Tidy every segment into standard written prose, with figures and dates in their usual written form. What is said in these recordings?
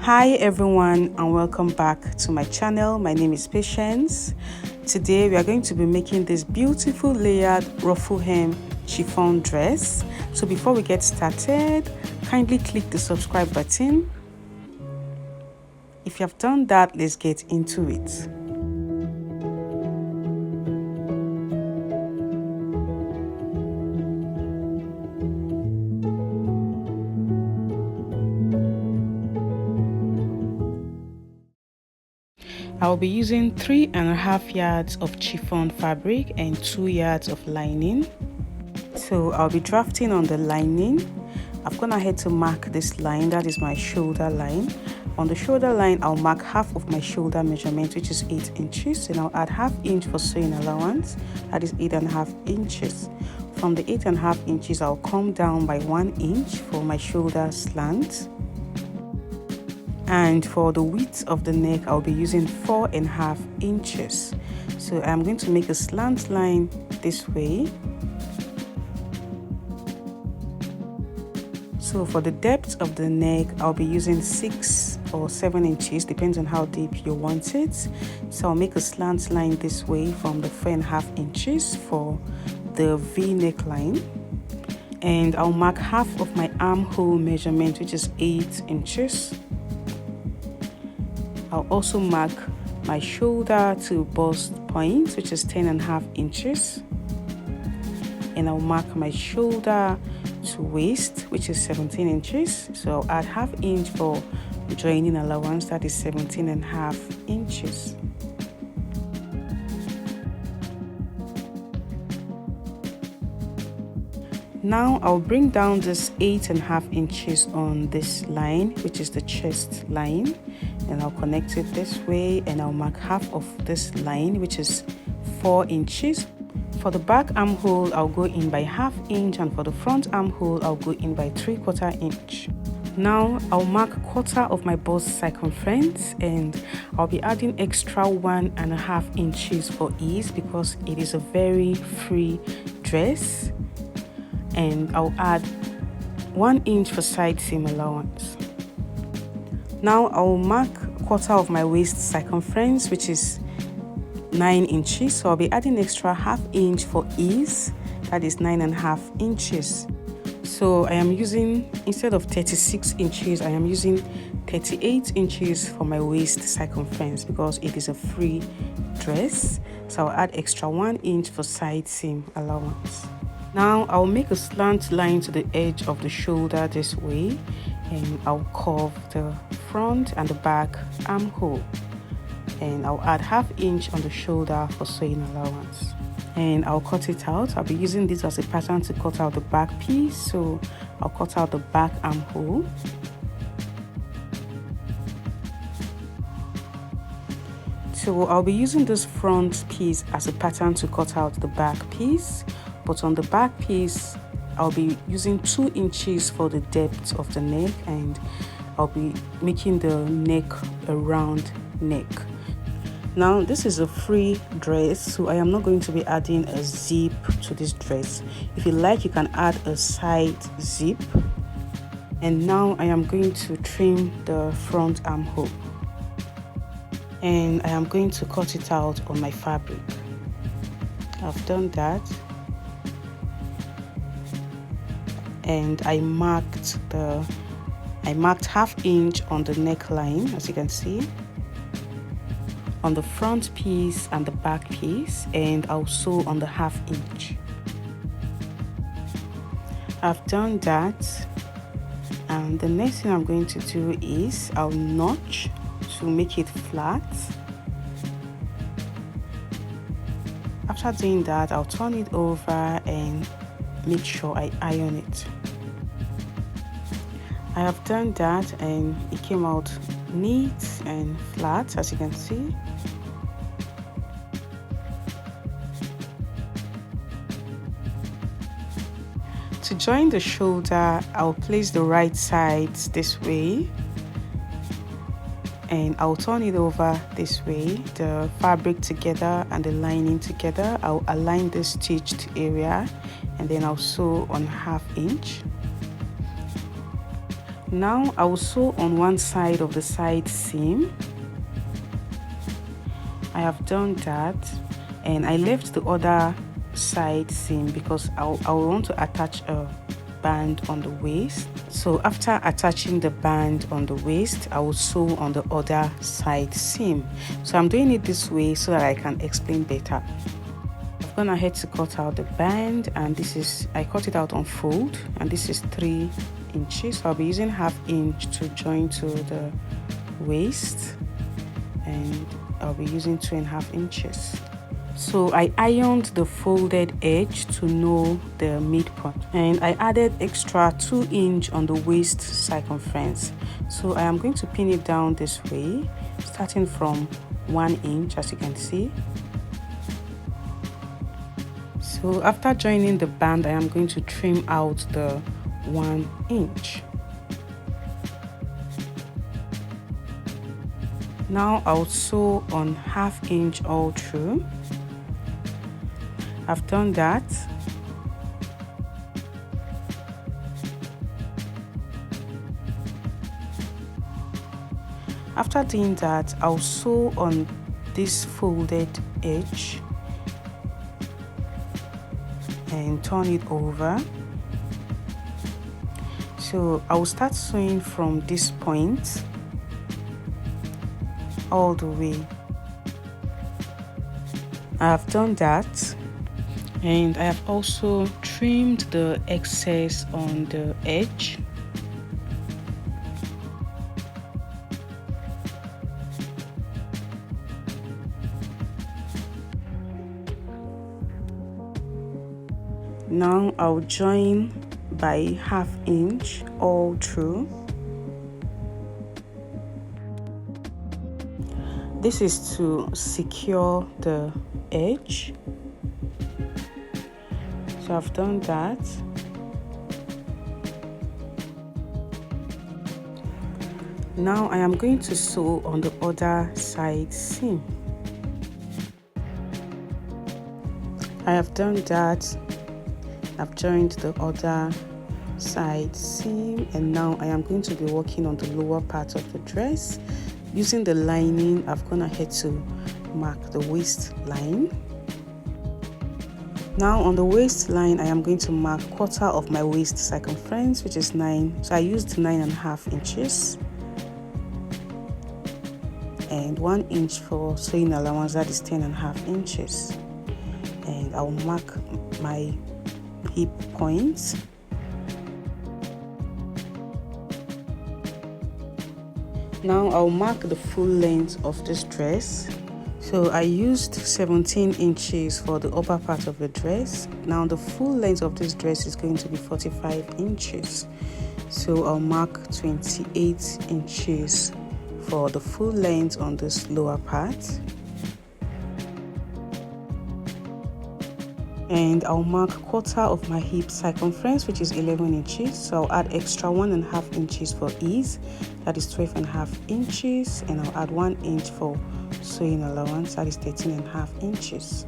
Hi everyone, and welcome back to my channel. My name is Patience. Today we are going to be making this beautiful layered ruffle hem chiffon dress. So before we get started, kindly click the subscribe button. If you have done that, let's get into it. I'll be using 3.5 yards of chiffon fabric and 2 yards of lining. So I'll be drafting on the lining. I've gone ahead to mark this line, that is my shoulder line. On the shoulder line, I'll mark half of my shoulder measurement, which is 8 inches, and I'll add ½ inch for sewing allowance, that is 8.5 inches. From the 8.5 inches, I'll come down by 1 inch for my shoulder slant. And for the width of the neck, I'll be using 4.5 inches. So I'm going to make a slant line this way. So for the depth of the neck, I'll be using 6 or 7 inches, depends on how deep you want it. So I'll make a slant line this way from the 4.5 inches for the V neckline. And I'll mark half of my armhole measurement, which is 8 inches. I'll also mark my shoulder to bust point, which is 10.5 inches. And I'll mark my shoulder to waist, which is 17 inches. So I'll add ½ inch for joining allowance, that is 17.5 inches. Now I'll bring down this 8.5 inches on this line, which is the chest line, and I'll connect it this way, and I'll mark half of this line, which is 4 inches. For the back armhole, I'll go in by ½ inch, and for the front armhole, I'll go in by 3/4 inch. Now I'll mark quarter of my bust circumference, and I'll be adding extra 1.5 inches for ease because it is a very free dress. And I'll add 1 inch for side seam allowance. Now I'll mark quarter of my waist circumference, which is 9 inches. So I'll be adding extra ½ inch for ease, that is 9.5 inches. So I am using, instead of 36 inches, I am using 38 inches for my waist circumference because it is a free dress. So I'll add extra 1 inch for side seam allowance. Now I'll make a slant line to the edge of the shoulder this way, and I'll curve the front and the back armhole, and I'll add ½ inch on the shoulder for sewing allowance, and I'll cut it out. I'll be using this as a pattern to cut out the back piece, so I'll cut out the back armhole. So I'll be using this front piece as a pattern to cut out the back piece. But on the back piece, I'll be using 2 inches for the depth of the neck, and I'll be making the neck a round neck. Now this is a free dress, so I am not going to be adding a zip to this dress. If you like, you can add a side zip. And now I am going to trim the front armhole, and I am going to cut it out on my fabric. I've done that. And I marked ½ inch on the neckline, as you can see, on the front piece and the back piece, and I'll sew on the ½ inch. I've done that, and the next thing I'm going to do is I'll notch to make it flat. After doing that, I'll turn it over and make sure I iron it. I have done that, and it came out neat and flat, as you can see. To join the shoulder, I'll place the right side this way, and I'll turn it over this way, the fabric together and the lining together. I'll align the stitched area, and then I'll sew on ½ inch. Now I will sew on one side of the side seam. I have done that, and I left the other side seam because I want to attach a band on the waist. So after attaching the band on the waist, I will sew on the other side seam. So I'm doing it this way so that I can explain better. I've gone ahead to cut out the band, and I cut it out on fold, and this is 3 inches. So I'll be using 1/2 inch to join to the waist, and I'll be using 2.5 inches. So I ironed the folded edge to know the midpoint, and I added extra 2 inch on the waist circumference. So I am going to pin it down this way, starting from 1 inch, as you can see. So after joining the band, I am going to trim out the 1 inch. Now I'll sew on 1/2 inch all through. I've done that. After doing that, I'll sew on this folded edge and turn it over. So I will start sewing from this point all the way. I have done that, and I have also trimmed the excess on the edge. Now I'll join by 1/2 inch all through. This is to secure the edge. So I've done that. Now I am going to sew on the other side seam. I have done that. I've joined the other side seam, and now I am going to be working on the lower part of the dress. Using the lining, I've gone ahead to mark the waistline. Now on the waistline, I am going to mark 1/4 of my waist circumference, which is 9. So I used 9.5 inches, and 1 inch for sewing allowance, that is 10.5 inches. And I'll mark my hip points. Now I'll mark the full length of this dress. So I used 17 inches for the upper part of the dress. Now the full length of this dress is going to be 45 inches. So I'll mark 28 inches for the full length on this lower part. And I'll mark 1/4 of my hip circumference, which is 11 inches. So I'll add extra 1.5 inches for ease, that is 12.5 inches, and I'll add 1 inch for sewing allowance, that is 13.5 inches.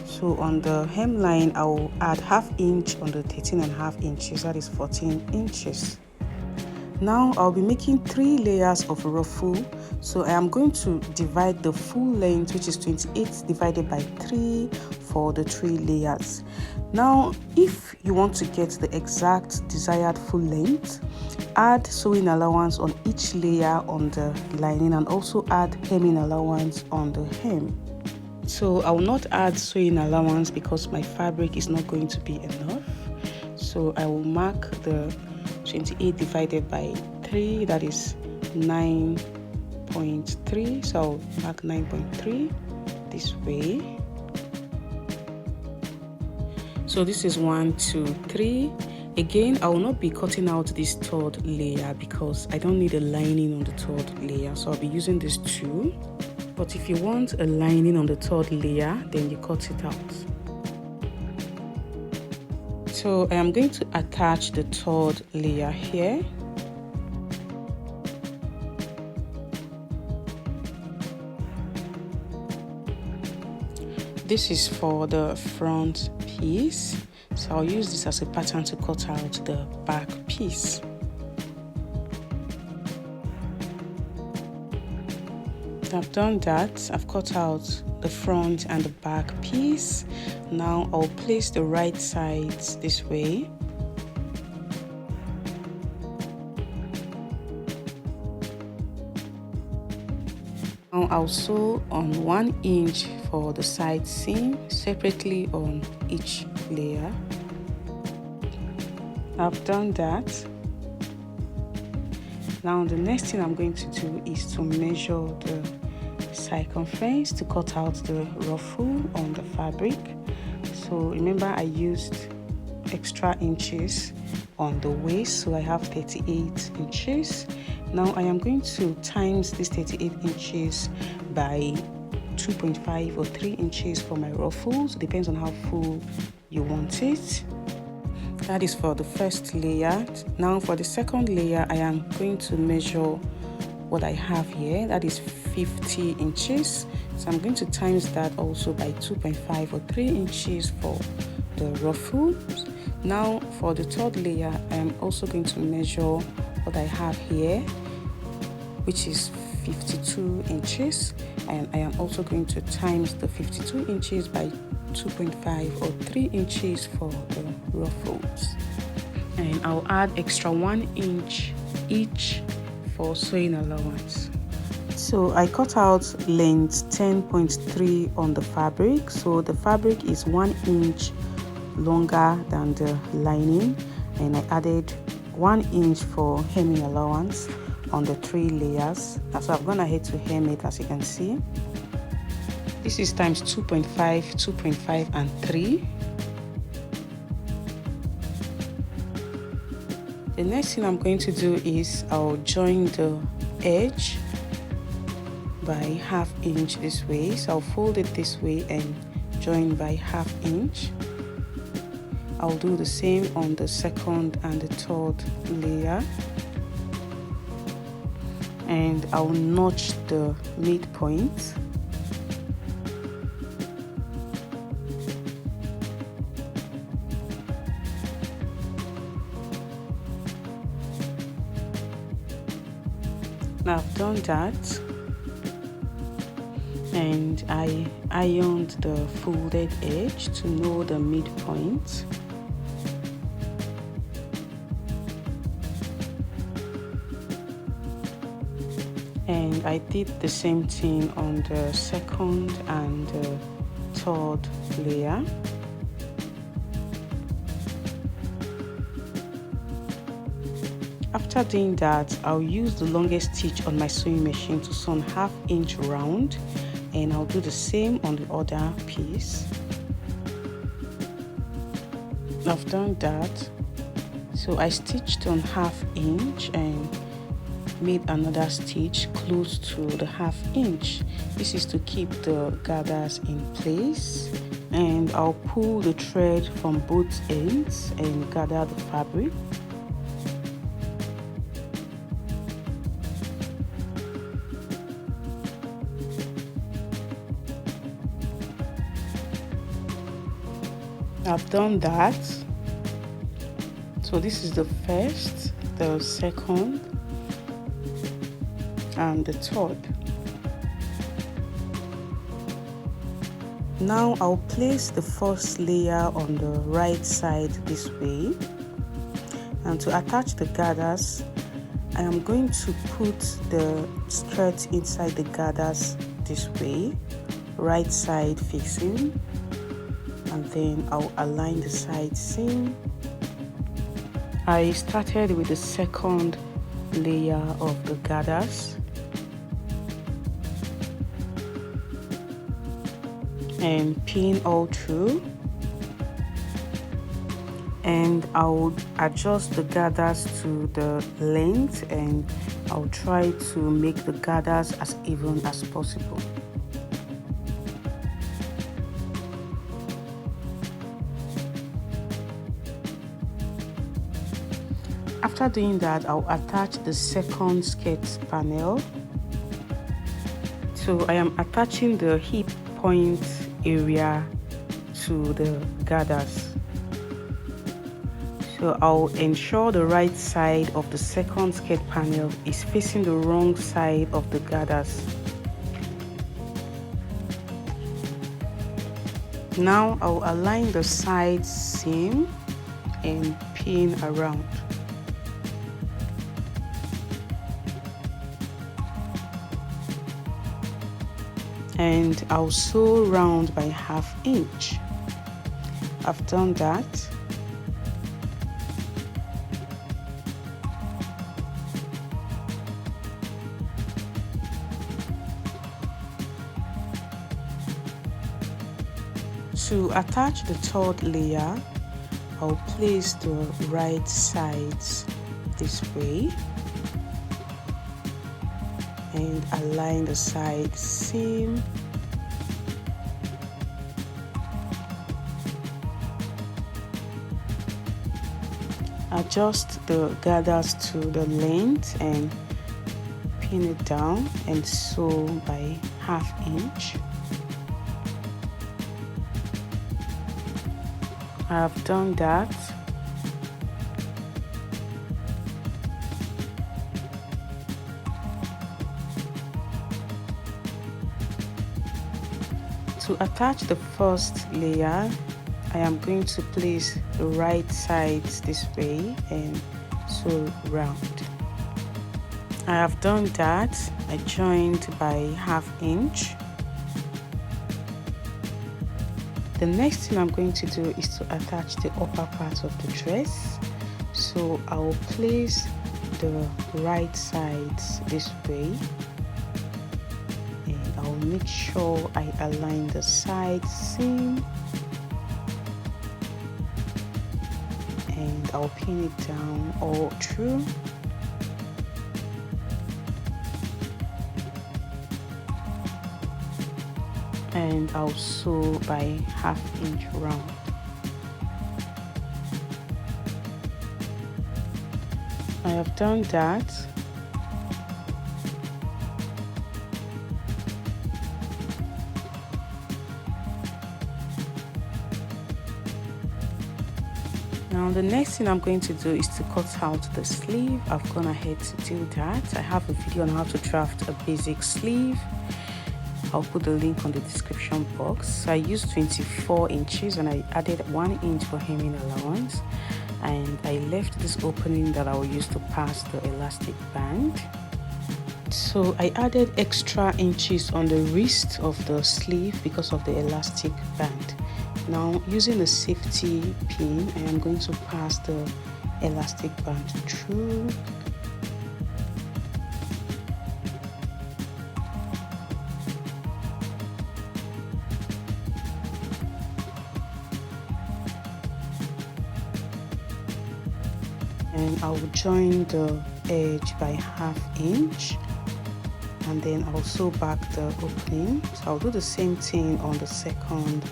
So on the hemline, I'll add 1/2 inch on the 13.5 inches, that is 14 inches. Now I'll be making 3 layers of ruffle. So I am going to divide the full length, which is 28 divided by 3, for the 3 layers. Now if you want to get the exact desired full length, add sewing allowance on each layer on the lining, and also add hemming allowance on the hem. So I will not add sewing allowance because my fabric is not going to be enough. So I will mark the 28 divided by 3, that is 9.3. So I'll mark 9.3 this way. So this is 1, 2, 3. Again, I will not be cutting out this 3rd layer because I don't need a lining on the 3rd layer, so I'll be using this 2. But if you want a lining on the 3rd layer, then you cut it out. So I am going to attach the 3rd layer here. This is for the front piece, so I'll use this as a pattern to cut out the back piece. So I've done that. I've cut out the front and the back piece. Now I'll place the right sides this way. Now I'll sew on 1 inch for the side seam separately on each layer. I've done that. Now the next thing I'm going to do is to measure the circumference to cut out the ruffle on the fabric. So remember, I used extra inches on the waist, so I have 38 inches. Now I am going to times this 38 inches by 2.5 or 3 inches for my ruffles. It depends on how full you want it. That is for the first layer. Now for the second layer, I am going to measure what I have here. That is 50 inches. So I'm going to times that also by 2.5 or 3 inches for the ruffles. Now for the third layer, I am also going to measure what I have here, which is 52 inches, and I am also going to times the 52 inches by 2.5 or 3 inches for the ruffles, and I'll add extra 1 inch each for sewing allowance. So I cut out length 10.3 on the fabric, so the fabric is 1 inch longer than the lining, and I added 1 inch for hemming allowance on the 3 layers. So I've gone ahead to hem it, as you can see. This is times 2.5, 2.5 and 3. The next thing I'm going to do is I'll join the edge by 1/2 inch this way. So I'll fold it this way and join by 1/2 inch. I'll do the same on the second and the third layer, and I'll notch the midpoint. Now I've done that, and I ironed the folded edge to know the midpoint. And I did the same thing on the second and the third layer. After doing that, I'll use the longest stitch on my sewing machine to sew 1/2 inch round, and I'll do the same on the other piece. I've done that, so I stitched on 1/2 inch and made another stitch close to the 1/2 inch. This is to keep the gathers in place, and I'll pull the thread from both ends and gather the fabric. I've done that. So this is the first, the second, and the third. Now I'll place the first layer on the right side this way, and to attach the gathers, I am going to put the skirt inside the gathers this way, right side facing, and then I'll align the side seam. I started with the second layer of the gathers and pin all through, and I'll adjust the gathers to the length, and I'll try to make the gathers as even as possible. After doing that, I'll attach the second skirt panel. So I am attaching the hip point area to the gathers. So I'll ensure the right side of the second skirt panel is facing the wrong side of the gathers. Now I'll align the side seam and pin around. And I'll sew round by 1/2 inch. I've done that. To attach the third layer, I'll place the right sides this way and align the side seam. Adjust the gathers to the length and pin it down and sew by 1/2 inch. I've done that. To attach the first layer, I am going to place the right sides this way and sew round. I have done that. I joined by 1/2 inch. The next thing I'm going to do is to attach the upper part of the dress. So I will place the right sides this way and I'll make sure I align the side seam and I'll pin it down all through. And I'll sew by 1/2 inch round. I have done that. Now the next thing I'm going to do is to cut out the sleeve. I've gone ahead to do that. I have a video on how to draft a basic sleeve. I'll put the link on the description box. So I used 24 inches and I added 1 inch for hemming allowance, and I left this opening that I will use to pass the elastic band. So I added extra inches on the wrist of the sleeve because of the elastic band. Now using a safety pin, I am going to pass the elastic band through. And I will join the edge by 1/2 inch and then I'll sew back the opening. So I'll do the same thing on the second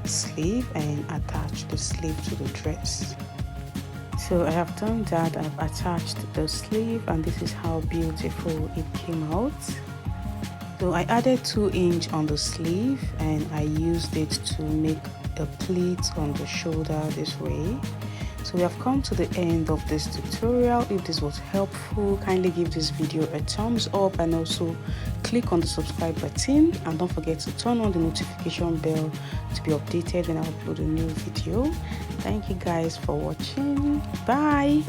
sleeve and attach the sleeve to the dress. So I have done that. I've attached the sleeve and this is how beautiful it came out. So I added 2 inch on the sleeve and I used it to make a pleat on the shoulder this way. So we have come to the end of this tutorial. If this was helpful, kindly give this video a thumbs up and also click on the subscribe button, and don't forget to turn on the notification bell to be updated when I upload a new video. Thank you guys for watching. Bye.